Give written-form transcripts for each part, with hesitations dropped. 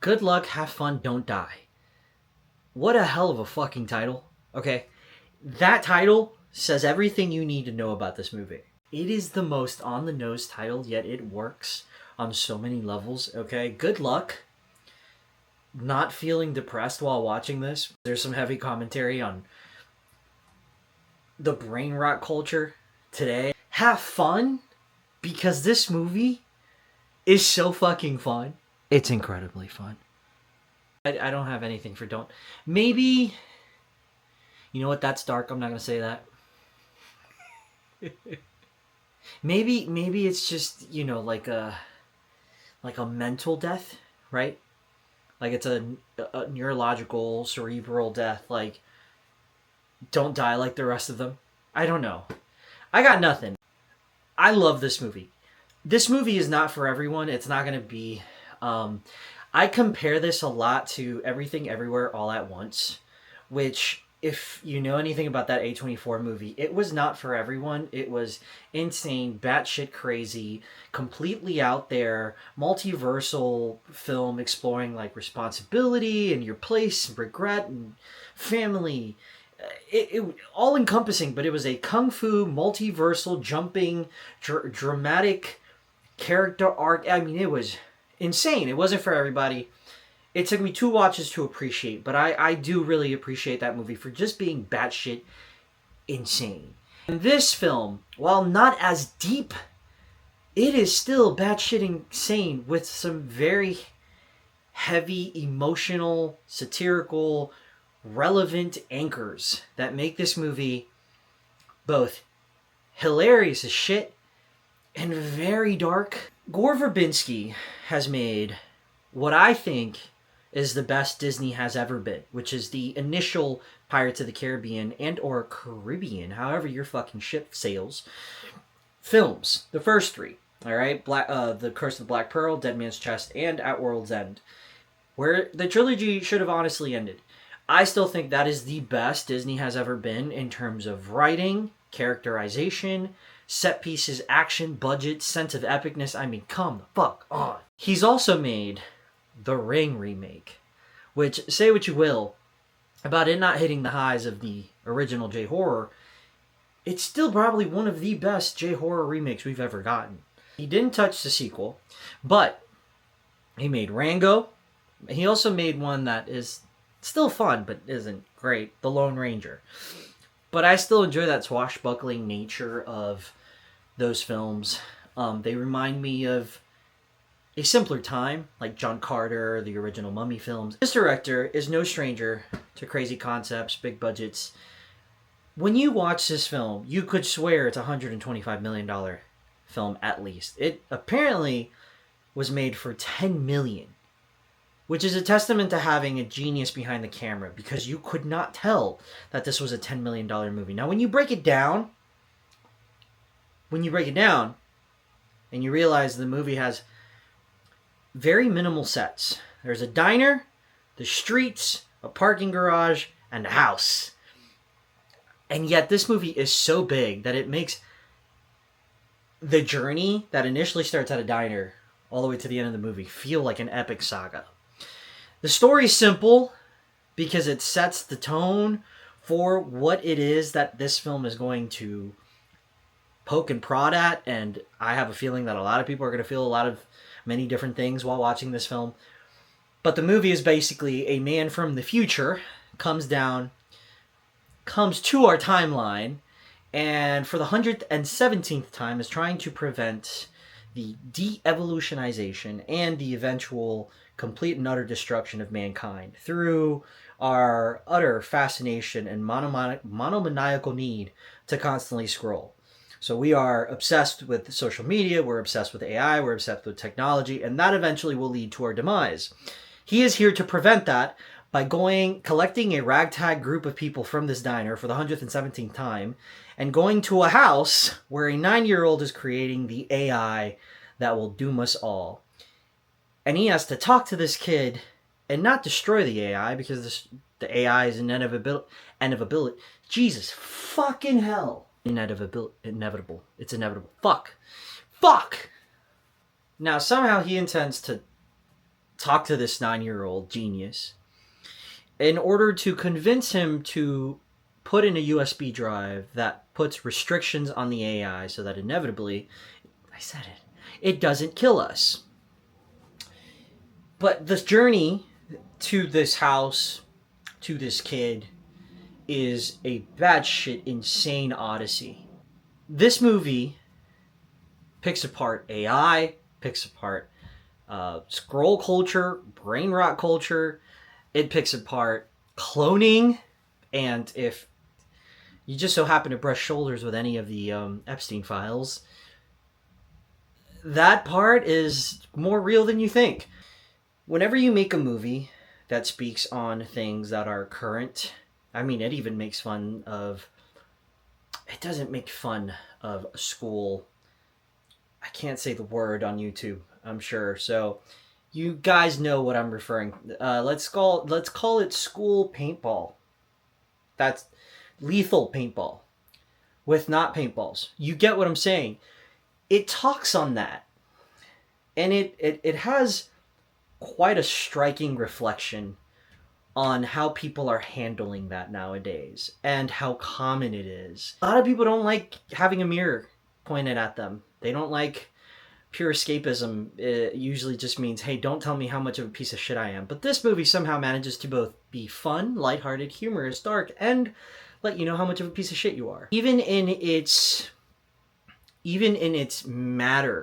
Good luck, have fun, don't die. What a hell of a fucking title. Okay. That title says everything you need to know about this movie. It is the most on the nose title, yet it works on so many levels. Okay. Good luck not feeling depressed while watching this. There's some heavy commentary on the brain rot culture today. Have fun because this movie is so fucking fun. It's incredibly fun. I don't have anything for don't. Maybe, you know what? That's dark. I'm not gonna say that. Maybe it's just like a mental death, right? Like it's a neurological cerebral death. Like don't die like the rest of them. I don't know. I got nothing. I love this movie. This movie is not for everyone. It's not gonna be. I compare this a lot to Everything Everywhere All at Once, which, if you know anything about that A24 movie, it was not for everyone. It was insane, batshit crazy, completely out there, multiversal film exploring like responsibility and your place, and regret and family. It all encompassing, but it was a kung fu multiversal jumping dramatic character arc. I mean, it was insane. It wasn't for everybody. It took me 2 watches to appreciate, but I do really appreciate that movie for just being batshit insane. And this film, while not as deep, it is still batshit insane with some very heavy, emotional, satirical, relevant anchors that make this movie both hilarious as shit and very dark. Gore Verbinski has made what I think is the best Disney has ever been, which is the initial Pirates of the Caribbean and or Caribbean, however your fucking ship sails, films. The first 3, all right? The Curse of the Black Pearl, Dead Man's Chest, and At World's End, where the trilogy should have honestly ended. I still think that is the best Disney has ever been in terms of writing, characterization, set pieces, action, budget, sense of epicness. I mean, come the fuck on. He's also made The Ring remake, which, say what you will about it not hitting the highs of the original J-horror, it's still probably one of the best J-horror remakes we've ever gotten. He didn't touch the sequel, but he made Rango. He also made one that is still fun, but isn't great, The Lone Ranger. But I still enjoy that swashbuckling nature of those films. They remind me of a simpler time, like John Carter, the original Mummy films. This director is no stranger to crazy concepts, big budgets. When you watch this film, you could swear it's a $125 million film at least. It apparently was made for $10 million, which is a testament to having a genius behind the camera, because you could not tell that this was a $10 million movie. Now, when you break it down, and you realize the movie has very minimal sets. There's a diner, the streets, a parking garage, and a house. And yet this movie is so big that it makes the journey that initially starts at a diner all the way to the end of the movie feel like an epic saga. The story's simple because it sets the tone for what it is that this film is going to poke and prod at, and I have a feeling that a lot of people are going to feel many different things while watching this film. But the movie is basically a man from the future comes to our timeline, and for the 117th time is trying to prevent the de-evolutionization and the eventual complete and utter destruction of mankind through our utter fascination and monomaniacal need to constantly scroll. So we are obsessed with social media, we're obsessed with AI, we're obsessed with technology, and that eventually will lead to our demise. He is here to prevent that by collecting a ragtag group of people from this diner for the 117th time, and going to a house where a 9-year-old is creating the AI that will doom us all. And he has to talk to this kid and not destroy the AI, because the AI is inevitability. Jesus fucking hell. Inevitable. It's inevitable. Fuck. Now, somehow he intends to talk to this 9-year-old genius in order to convince him to put in a USB drive that puts restrictions on the AI so that inevitably, I said it doesn't kill us. But this journey to this house, to this kid, is a bad shit insane odyssey. This movie picks apart AI, picks apart scroll culture, brain rot culture. It picks apart cloning, and if you just so happen to brush shoulders with any of the Epstein files, that part is more real than you think. Whenever you make a movie that speaks on things that are current, I mean, it even makes fun of... It doesn't make fun of school. I can't say the word on YouTube, I'm sure. So you guys know what I'm referring. Let's call it school paintball. That's lethal paintball with not paintballs. You get what I'm saying? It talks on that, and it has quite a striking reflection on how people are handling that nowadays and how common it is. A lot of people don't like having a mirror pointed at them. They don't like pure escapism. It usually just means, hey, don't tell me how much of a piece of shit I am. But this movie somehow manages to both be fun, lighthearted, humorous, dark, and let you know how much of a piece of shit you are. Even in its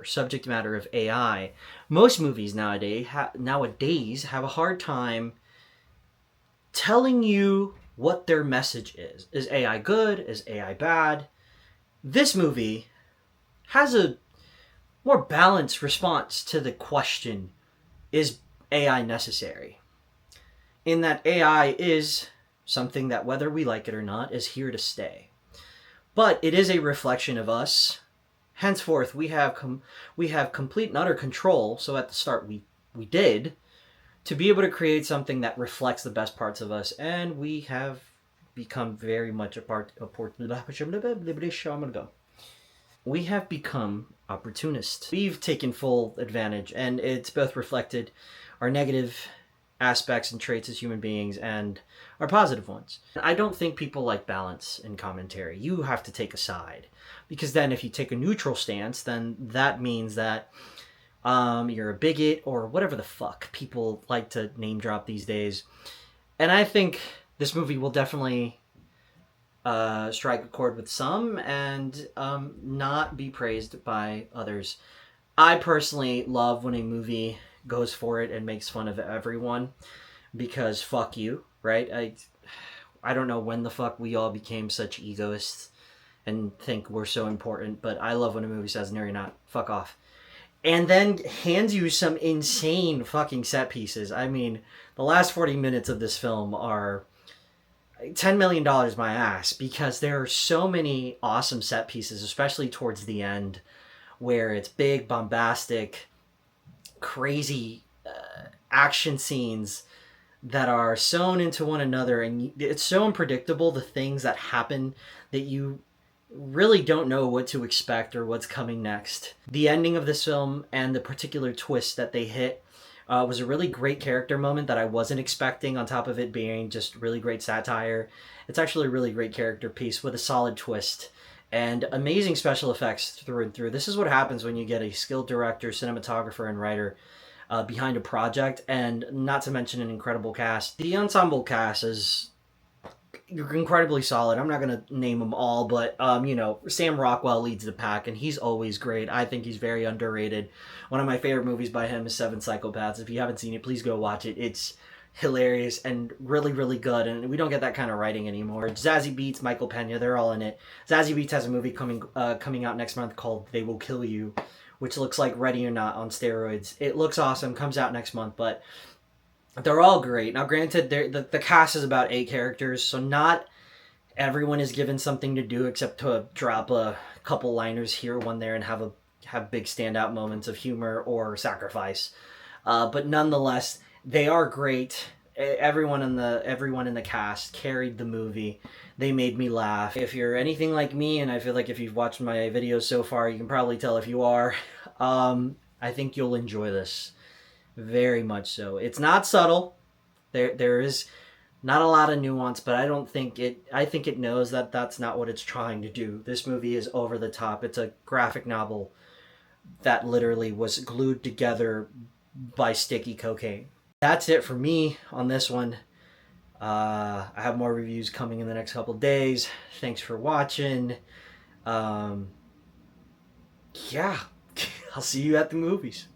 subject matter of AI, most movies nowadays have a hard time telling you what their message is. Is AI good? Is AI bad? This movie has a more balanced response to the question, is AI necessary? In that AI is something that, whether we like it or not, is here to stay. But it is a reflection of us. Henceforth, we have complete and utter control, so at the start we did, to be able to create something that reflects the best parts of us, and we have become very much we have become opportunists. We've taken full advantage, and it's both reflected our negative aspects and traits as human beings and our positive ones. I don't think people like balance in commentary. You have to take a side, because then if you take a neutral stance, then that means that you're a bigot or whatever the fuck people like to name drop these days. And I think this movie will definitely strike a chord with some and not be praised by others. I personally love when a movie goes for it and makes fun of everyone, because fuck you, right? I don't know when the fuck we all became such egoists and think we're so important, but I love when a movie says, no, you're not, fuck off. And then hands you some insane fucking set pieces. I mean, the last 40 minutes of this film are $10 million my ass, because there are so many awesome set pieces, especially towards the end, where it's big, bombastic, crazy action scenes that are sewn into one another, and it's so unpredictable, the things that happen, that you really don't know what to expect or what's coming next. The ending of this film and the particular twist that they hit was a really great character moment that I wasn't expecting, on top of it being just really great satire. It's actually a really great character piece with a solid twist and amazing special effects through and through. This is what happens when you get a skilled director, cinematographer, and writer behind a project, and not to mention an incredible cast. The ensemble cast is incredibly solid. I'm not going to name them all, but Sam Rockwell leads the pack, and he's always great. I think he's very underrated. One of my favorite movies by him is Seven Psychopaths. If you haven't seen it, please go watch it. It's hilarious and really, really good, and we don't get that kind of writing anymore. Zazie Beetz, Michael Pena, they're all in it. Zazie Beetz has a movie coming out next month called They Will Kill You, which looks like Ready or Not on steroids. It looks awesome, comes out next month, but they're all great. Now, granted, the cast is about 8 characters, so not everyone is given something to do except to drop a couple liners here, one there, and have big standout moments of humor or sacrifice. But nonetheless, they are great. Everyone in the cast carried the movie. They made me laugh. If you're anything like me, and I feel like if you've watched my videos so far, you can probably tell if you are, I think you'll enjoy this. Very much so. It's not subtle. There is not a lot of nuance, but I think it knows that that's not what it's trying to do. This movie is over the top. It's a graphic novel that literally was glued together by sticky cocaine. That's it for me on this one. I have more reviews coming in the next couple days. Thanks for watching. Yeah, I'll see you at the movies.